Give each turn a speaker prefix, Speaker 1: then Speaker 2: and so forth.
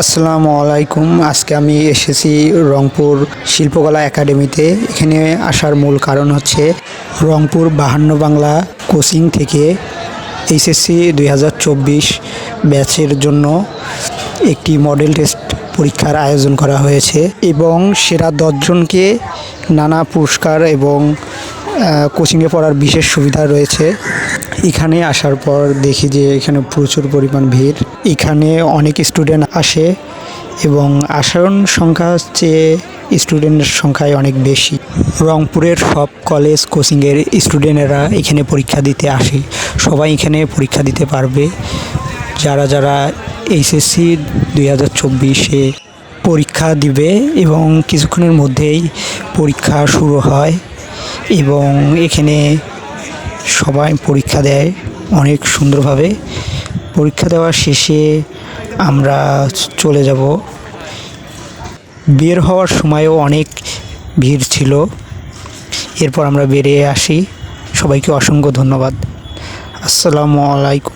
Speaker 1: আসসালামু আলাইকুম। আজকে আমি এসেছি রংপুর শিল্পকলা একাডেমিতে। এখানে আসার মূল কারণ হচ্ছে রংপুর 52 বাংলা কোচিং থেকে এইচএসসি 2024 ব্যাচের জন্য একটি মডেল টেস্ট পরীক্ষার আয়োজন করা হয়েছে এবং সেরা 10 জনকে নানা পুরস্কার এবং কোচিংয়ে পড়ার বিশেষ সুবিধা রয়েছে। এখানে আসার পর দেখি যে এখানে প্রচুর পরিমাণ ভিড়। এখানে অনেক স্টুডেন্ট আসে এবং আসার সংখ্যার চেয়ে স্টুডেন্টের সংখ্যাই অনেক বেশি। রংপুরের সব কলেজ কোচিংয়ের স্টুডেন্টেরা এখানে পরীক্ষা দিতে আসে। সবাই এখানে পরীক্ষা দিতে পারবে। যারা যারা এইচএসসি 2024-এ পরীক্ষা দিবে এবং কিছুক্ষণের মধ্যেই পরীক্ষা শুরু হয় এবং এখানে সবাই পরীক্ষা দেয় অনেক সুন্দরভাবে। পরীক্ষা দেওয়ার শেষে আমরা চলে যাব। বের হওয়ার সময়ও অনেক ভিড় ছিল। এরপর আমরা বেরিয়ে আসি। সবাইকে অসংখ্য ধন্যবাদ। আসসালামু আলাইকুম।